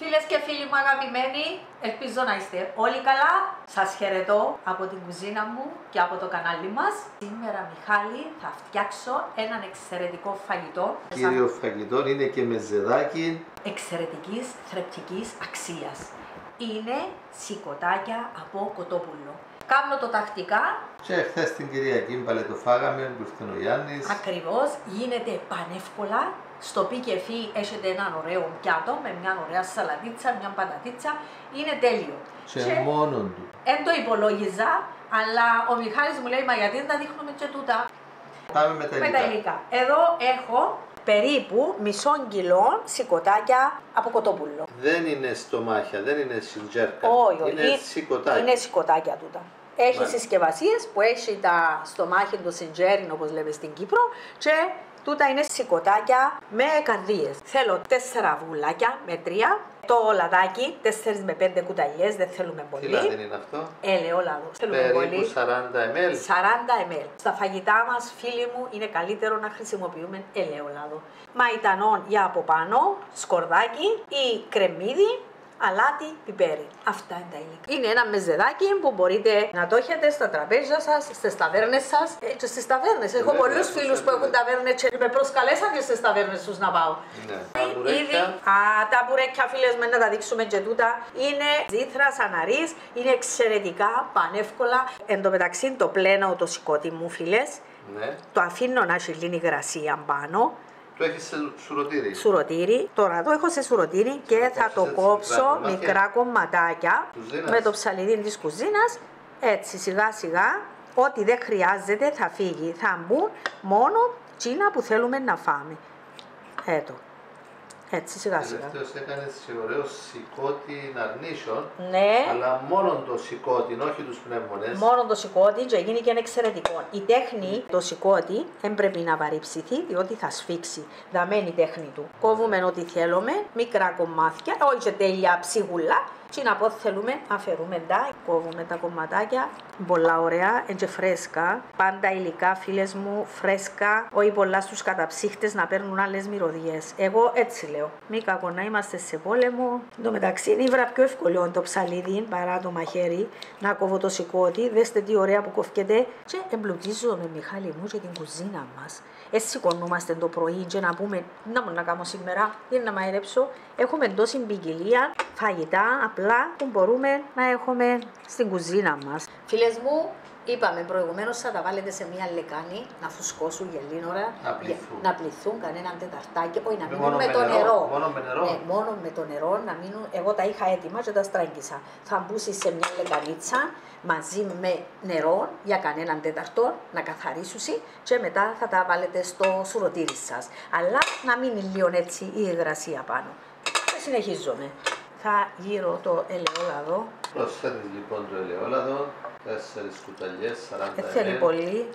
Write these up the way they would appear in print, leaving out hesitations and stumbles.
Φίλες και φίλοι μου αγαπημένοι, ελπίζω να είστε όλοι καλά. Σας χαιρετώ από την κουζίνα μου και από το κανάλι μας. Σήμερα, Μιχάλη, θα φτιάξω έναν εξαιρετικό φαγητό. Κύριο φαγητό είναι και με ζεδάκι. Εξαιρετικής θρεπτικής αξίας. Είναι σηκωτάκια από κοτόπουλο. Κάνω το τακτικά. Και χθες την Κυριακή πάλι το φάγαμε, που ήρθε ο Γιάννης. Ακριβώς, γίνεται πανεύκολα. Στο πι-και-φι έχετε έναν ωραίο πιάτο με μια ωραία σαλατίτσα, μια πατατίτσα. Είναι τέλειο. Και μόνον του. Δεν το υπολόγιζα, αλλά ο Μιχάλης μου λέει, μα γιατί δεν τα δείχνουμε και τούτα. Πάμε με τα υλικά. Εδώ έχω περίπου μισό κιλό σηκωτάκια από κοτόπουλο. Δεν είναι στομάχια, δεν είναι σιτζέρκα. Όχι, είναι σηκωτάκια. Είναι σηκωτάκια τούτα. Έχει συσκευασίες που έχει τα στομάχια του σιτζέριν, όπως λέμε στην Κύπρο, και τούτα είναι σηκωτάκια με καρδίες. Θέλω 4 βουλάκια με 3. Το λαδάκι, 4 με 5 κουταλιές, δεν θέλουμε πολύ. Τι λάδι είναι αυτό? Ελαιόλαδο. Περίπου 40 ml. 40 ml. Στα φαγητά μας, φίλοι μου, είναι καλύτερο να χρησιμοποιούμε ελαιόλαδο. Μαϊτανόν για από πάνω, σκορδάκι ή κρεμμύδι, αλάτι, πιπέρι. Αυτά είναι τα υλικά. Είναι ένα μεζεδάκι που μπορείτε να το έχετε στα τραπέζια σας, στις ταβέρνες σας. Και στις ταβέρνες. Έχω πολλούς φίλους που έχουν ταβέρνες και με προσκαλέσαν και στις ταβέρνες τους να πάω. Ναι. Τα μπουρέκια, φίλες με, να τα δείξουμε και τούτα. Είναι ζήθρας, αναρής, είναι εξαιρετικά, πανεύκολα. Εν τω μεταξύ το πλένω το σηκώτη μου, φίλες. Ναι. Το αφήνω να έχει λίγη υγρασία πάνω. Το έχεις σε σουρωτήρι. Σουρωτήρι. Τώρα το έχω σε σουρωτήρι και θα το κόψω μικρά κομματάκια με το ψαλίδι της κουζίνας. Έτσι σιγά σιγά. Ό,τι δεν χρειάζεται θα φύγει. Θα μπουν μόνο τσίνα που θέλουμε να φάμε. Έτσι σιγά σιγά. Τελευταίως έκανες σε ωραίο σηκώτη αρνήσεων. Ναι. Αλλά μόνο το σηκώτη, όχι τους πνεύμονες. Μόνο το σηκώτη και γίνει και εξαιρετικό. Η τέχνη, το σηκώτη, δεν πρέπει να παρυψηθεί διότι θα σφίξει. Δαμένη η τέχνη του. Κόβουμε ό,τι θέλουμε, μικρά κομμάτια, όχι και τέλεια ψίγουλα. Και να πω θέλουμε, αφαιρούμε τα, κόβουμε τα κομματάκια. Πολλά ωραία, και φρέσκα. Πάντα υλικά, φίλες μου, φρέσκα. Όχι πολλά στους καταψύχτες να παίρνουν άλλες μυρωδιές. Εγώ έτσι λέω. Μη κακό να είμαστε σε πόλεμο. Εν τω μεταξύ είναι ήβρα πιο εύκολο το ψαλίδι παρά το μαχαίρι. Να κόβω το σηκώτη. Δέστε τι ωραία που κοφκέται. Και εμπλουτίζουμε, Μιχάλη μου, και την κουζίνα μας. Έτσι σηκωνούμαστε το πρωί και να πούμε να μου να κάνω σήμερα ή να μαϊρέψω. Έχουμε τόση ποικιλία φαγητά απλά που μπορούμε να έχουμε στην κουζίνα μας. Φίλες μου, είπαμε προηγουμένως θα τα βάλετε σε μια λεκάνη να φουσκώσουν για λίγη ώρα, να πληθούν κανέναν τεταρτάκι, όχι να μείνουν με το νερό. Μόνο με νερό. Ναι, μόνο με το νερό να μείνουν. Εγώ τα είχα έτοιμα και τα στράγγισα. Θα μπούσει σε μια λεκανίτσα μαζί με νερό για κανέναν τέταρτο να καθαρίσουν και μετά θα τα βάλετε στο σουρωτήρι σας. Αλλά να μείνει λίγο έτσι η υγρασία πάνω. Και συνεχίζουμε. Θα γύρω το ελαιόλαδο. Προσθέτεις λοιπόν το ελαιόλαδο, 4 κουταλιές, 40 ml. Θέλει πολύ.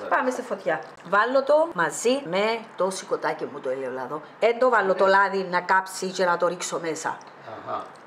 Πάμε στη φωτιά. Βάλω το μαζί με το σηκωτάκι μου το ελαιόλαδο. Δεν το βάλω το λάδι να κάψει και να το ρίξω μέσα.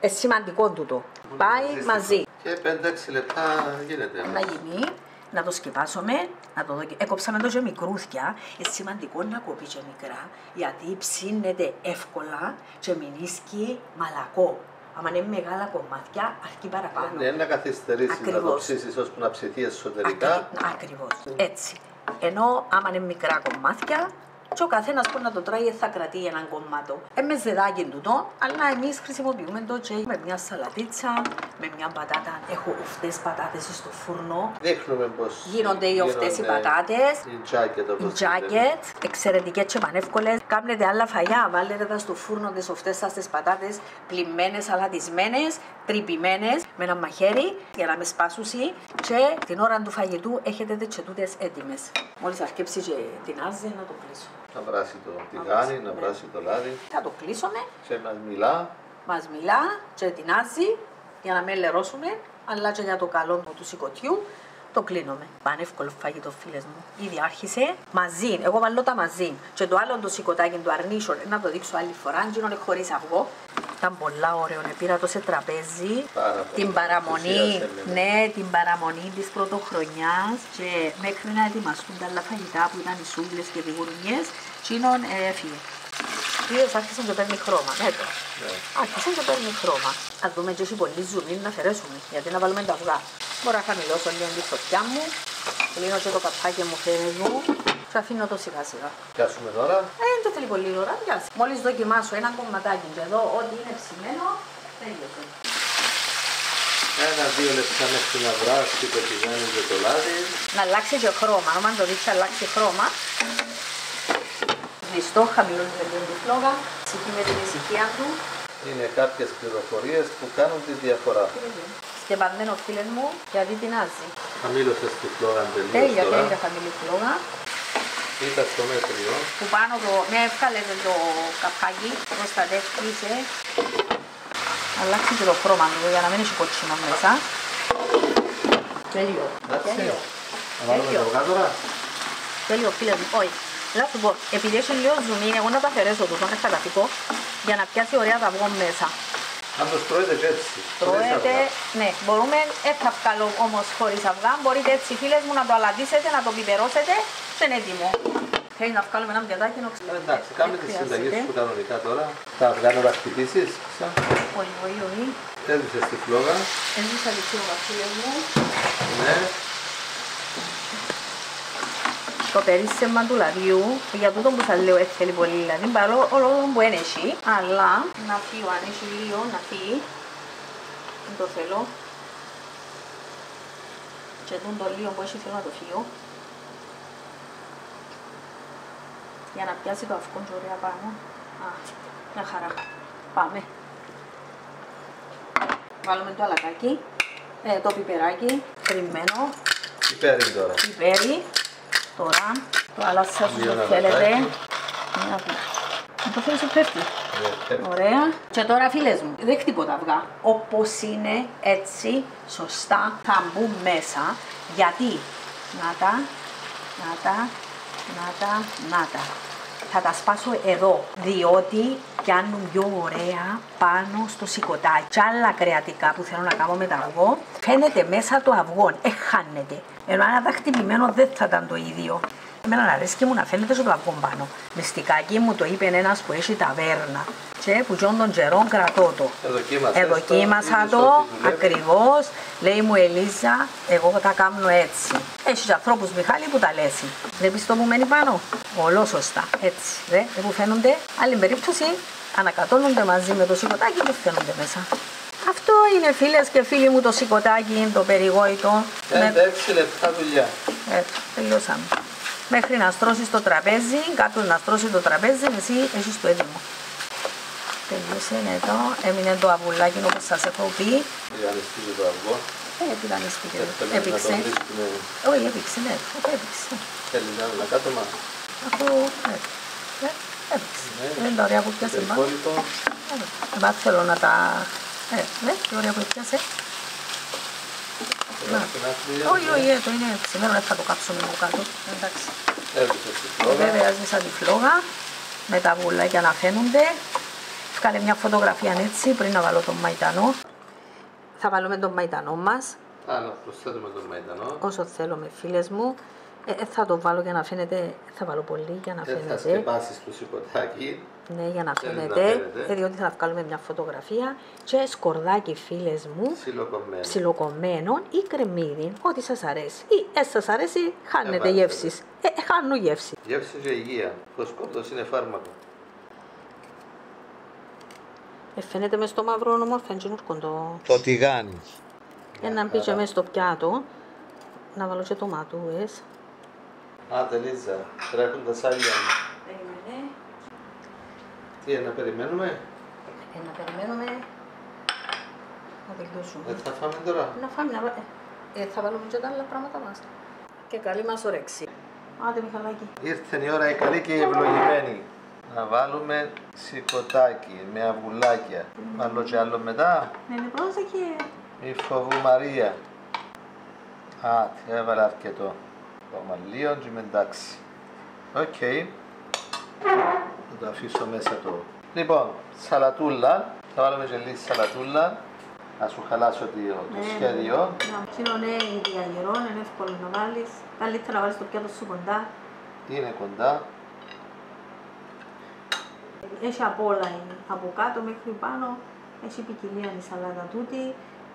Σημαντικό τούτο. Πάει μαζί. Και 5-6 λεπτά γίνεται. Να γίνει. Να το σκεπάσουμε, να το δω. Έκοψαμε το και μικρούθια. Είναι σημαντικό να κοπεί και μικρά, γιατί ψήνεται εύκολα και μηνίσκει μαλακό. Αν είναι μεγάλα κομμάτια, αρκεί παραπάνω. Ναι, να καθυστερήσεις, να το ψήσεις ώσπου να ψηθεί εσωτερικά. Ακριβώς. Έτσι. Ενώ άμα είναι μικρά κομμάτια, και ο καθένας που να το τρώει θα κρατεί έναν κομμάτο. Με ζεδάκι τούτο, αλλά εμείς χρησιμοποιούμε το και με μια σαλατίτσα, με μια πατάτα. Έχω οφτές πατάτες στο φούρνο. Δείχνουμε πώς γίνονται οι οφτές οι πατάτες. Οι τζάκετ, εξαιρετικές και πανεύκολες. Κάνετε άλλα φαγιά, βάλετε τα στο φούρνο τις οφτές σας τις πατάτες, πλυμμένες, σαλατισμένες, τρυπημένες με ένα μαχαίρι για να με σπάσουσει. Και την ώρα του φαγητού έχετε τις τούτες έτοιμες. Μόλις αρκέψει και την άζε να το κλείσω. Να βράσει το τηγάνι, να βράσει το λάδι. Θα το κλείσουμε. Και μας μιλά. Μας μιλά και ετοιμάζει για να μην λερώσουμε, αλλά και για το καλό του σηκωτιού. Το κλείνουμε. Πανεύκολο φαγητό, φίλες μου. Ήδη άρχισε. Μαζί. Εγώ βάλω τα μαζί. Και το άλλο το σηκωτάκι του αρνίσιο, να το δείξω άλλη φορά. Γίνονται χωρίς αυγό. Ήταν πολλά ωραίο. Πήρα το σε τραπέζι. Την παραμονή. Ναι, την παραμονή της πρωτοχρονιάς. Και μέχρι να ετοιμαστούν τα άλλα φαγητά που ήταν οι σούβλες και οι γουρνιές, γίνον έφυγε. Είδες, άρχισαν και παίρνει χρώμα. Ναι, το. Ναι. Άρχισαν και παίρνει χρώμα. Αν δούμε και έχει πολύ ζουμί να αφαιρέσουμε, γιατί να βάλουμε τα αυγά. Μπορώ να χαμηλώσω λίγο τη φωτιά μου, κλείνω και το καπάκι μου, φίλες μου, και αφήνω το σιγά σιγά. Πιάσουμε τώρα. Δεν θέλει πολύ ώρα, πιάσει. Μόλις δοκιμάσω ένα κομματάκι και εδώ ό,τι είναι ψημένο, τέλειωσε. 1-2 λεπτά μέχρι να βράσει το τηγάνι και το λάδι. Να αλλάξει και χρώμα, αν το δείξει αλλάξει χρώμα. Σβηστό, χαμηλώνει λίγο τη φλόγα, ψυχή με την ησυχία του. Είναι κάποιες πληροφορίες που κάνουν τη διαφορά. Σκεπασμένο φίλες μου, γιατί τεινάζει. Χαμήλωσες τη φλόγα τελείως Τέλεια, τώρα. τέλεια χαμηλή φλόγα. Ήταν στο μέτριο. Που πάνω το, με έβγαλε το καπάκι, προστατεύτηκε. Αλλάξει και το χρώμα του για να μην έχει κοτσινό μέσα. Τέλειο. Εντάξει. Τέλειο. Να βάλουμε το αυγά τώρα. Τέλειο φίλες μου. Όχι. Να σου πω, επειδή έχει λίγο ζουμί, εγώ να τα αφαιρέσω του, να καταφύγω, για να πιάσει ωραία τα αυγό μέσα. Αν το τρώετε και έτσι. Τρώετε, ναι, μπορούμε, θα βγάλω όμως χωρίς αυγά, μπορείτε έτσι φίλες μου να το αλατίσετε, να το πιπερώσετε και είναι έτοιμο. Θέλει να βγάλουμε ένα πιατάκι να ξέρετε. Εντάξει, κάμε τις συνταγές σου κανονικά τώρα. Τα αυγά να τα χτυπήσεις. Όχι, όχι, όχι. Έδωσες τη φλόγα. Έζησα τη φλόγα φίλες μου. Ναι. Το περίσσεμα του λαδιού, για τούτο που σας λέω θέλει πολύ λαδί, παρόλο που δεν έχει, αλλά να φύγω, αν έχει λίγο, να φύγει. Δεν το θέλω. Και το λίγο που έχει θέλω να το φύγω. Για να πιάσει το αυγό και ωραία πάνω. Α, μια χαρά. Πάμε. Βάλουμε το αλατάκι, το πιπεράκι, κρυμμένο. Πιπέρι τώρα. Πιπέρι. Τώρα, το άλλασα σου το θέλετε. Το θέλεις σου πέφτει. Ωραία. Και τώρα φίλες μου, δεν χτυπώ τα αυγά. Όπως είναι έτσι, σωστά, θα μπουν μέσα. Γιατί, να τα. Θα τα σπάσω εδώ, διότι πιάνουν πιο ωραία πάνω στο σηκωτάκι. Και άλλα κρεατικά που θέλω να κάνω με το αυγό, φαίνεται μέσα το αυγό, χάνεται. Ενώ αν ήταν χτυπημένο δεν θα ήταν το ίδιο. Εμένα αρέσκει μου να φαίνεται στο αυγό πάνω. Μυστικάκι μου το είπε ένας που έχει ταβέρνα. Και που γιον των καιρών κρατώ το. Εδοκίμασα το ακριβώς. Λέει μου Ελίζα, εγώ τα κάνω έτσι. Έχει ανθρώπους Μιχάλη που τα λέσει. Βλέπεις το που μένει πάνω. Όλο σωστά. Έτσι. Δε που φαίνονται. Άλλη περίπτωση ανακατώνονται μαζί με το σηκωτάκι και φαίνονται μέσα. Αυτό είναι φίλες και φίλοι μου το σηκωτάκι, το περιγόητο. 6 λεπτά δουλειά. Τελειώσαμε. Μέχρι να στρώσεις το τραπέζι, κάποιος να στρώσει το τραπέζι, εσύ έχεις το έτοιμο. Τελείωσε εδώ, έμεινε το αβουλάκι όπως σας έχω πει. Διανυστήκε το αυγό. Τι διανυστήκε, έπηξε. Όχι, έπηξε, ναι, έπηξε. Θέλει να είναι κάτωμα. Αφού, ναι, έπηξε. Είναι τα ωραία που πιάσε πάνω. Εμά θέλω να τα... Ναι, τι ωραία που πιάσε. Όχι, όχι, το είναι ψημένο, δεν θα το κάψουμε από κάτω. Εντάξει. Βέβαια, έσβησα τη φλόγα με τα βουλάκια να φαίνονται. Βγάλε μια φωτογραφία έτσι πριν να βάλω τον μαϊτανό. Θα βάλουμε τον μαϊτανό μας. Να προσθέτουμε τον μαϊτανό. Όσο θέλουμε, φίλες μου. Θα το βάλω για να φαίνεται. Θα βάλω πολύ για να φαίνεται. Θα σκεπάσεις το σηκωτάκι. Ναι, για να φαίνεται. Διότι θα βγάλουμε μια φωτογραφία. Και σκορδάκι, φίλες μου. Ψιλοκομμένο ή κρεμμύδι. Ό,τι σας αρέσει. Ή σας αρέσει, χάνετε γεύσεις. Χάνουν γεύση. Γεύση και υγεία. Το σκόρδος είναι φάρμακο. Φαίνεται μες στο μαύρο όμορφα, το τηγάνι. Να μπει και μες στο πιάτο, να βάλω και τοματούες. Τελίζα, τρέχουν τα σάλια μου. Περίμενε. Τι, να περιμένουμε? Να περιμένουμε να τελειώσουμε. Θα φάμε τώρα? Να φάμε, θα βάλουμε και τα άλλα πράγματα μας. Και καλή μας όρεξη. Άντε Μιχαλάκη. Ήρθε η ώρα η καλή και η ευλογημένη. Να βάλουμε σηκωτάκι με αυγουλάκια. Βάλω και άλλο μετά. Ναι, πρόσεχε. Μη φοβού Μαρία. Έβαλα αρκετό. Ακόμα λίγο και είμαι εντάξει. Οκ. Θα το αφήσω μέσα το. Λοιπόν, σαλατούλα. Θα βάλουμε και λίγη σαλατούλα. Να σου χαλάσω το σχέδιο. Να ψήνω ναι, η διαγερών, είναι εύκολο να βάλεις. Καλύτερα να βάλεις το πιάτο σου κοντά. Είναι κοντά. Έχει απ' όλα είναι. Από κάτω μέχρι πάνω έχει ποικιλία η σαλάτα τούτη.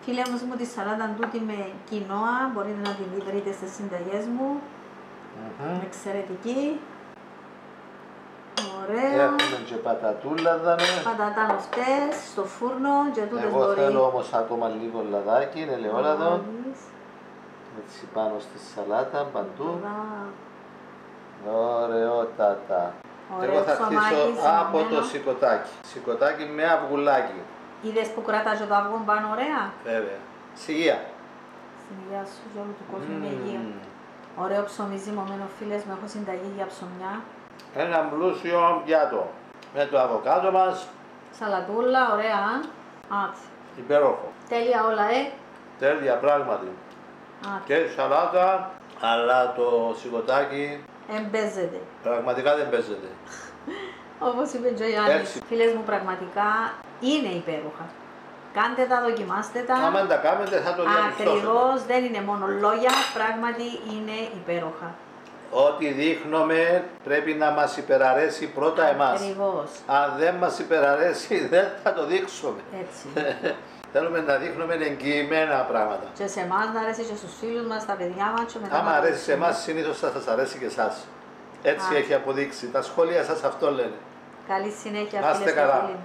Φίλε μου, τη σαλάτα τούτη με κοινόα μπορείτε να την βρείτε στις συνταγές μου. Εξαιρετική. Ωραία. Έχουμε και πατατούλα δάμε. Πατατάν αυτές στο φούρνο και τούτες Εγώ μπορεί. θέλω όμως ακόμα λίγο λαδάκι, ελαιόλαδο. Έτσι πάνω στη σαλάτα, παντού. Ωραιότατα. Ωραίο Εγώ θα ψωμάκι, αρχίσω από σημειωμένο. το σικοτάκι. Σικοτάκι με αυγουλάκι. Είδες που κρατάς το αυγό πάνω ωραία. Βέβαια. Σιγεία. Στην υγεία σου και όλου του κόσμου με υγεία. Ωραίο ψωμί ζυμωμένο, φίλες μου, έχω συνταγή για ψωμιά. Ένα πλούσιο πιάτο. Με το αβοκάντο μας. Σαλατούλα, ωραία. Άτσι. Υπέροχο. Τέλεια όλα, Τέλεια πράγματι. Άτσι. Και σαλάτα, αλλά το σικοτάκι Εμπέζεται. πραγματικά δεν παίζεται. Όπως είπε και ο Γιάννης. Έτσι. Φίλες μου, πραγματικά είναι υπέροχα. Κάντε τα, δοκιμάστε τα. Άμα τα κάνετε θα το διαπιστώσετε. Ακριβώς, δεν είναι μόνο λόγια, πράγματι είναι υπέροχα. Ό,τι δείχνουμε πρέπει να μας υπεραρέσει πρώτα εμάς. Ακριβώς. Αν δεν μας υπεραρέσει δεν θα το δείξουμε. Έτσι. Θέλουμε να δείχνουμε εγγυημένα πράγματα. Και σε εμάς να αρέσει και στους φίλους μας, τα παιδιά μας και μετά. Άμα να αρέσει σε δείξουμε. εμάς συνήθως θα σας αρέσει και εσάς. Έτσι Α. έχει αποδείξει. Τα σχόλια σας αυτό λένε. Καλή συνέχεια, Να είστε φίλες και καλά. φίλοι.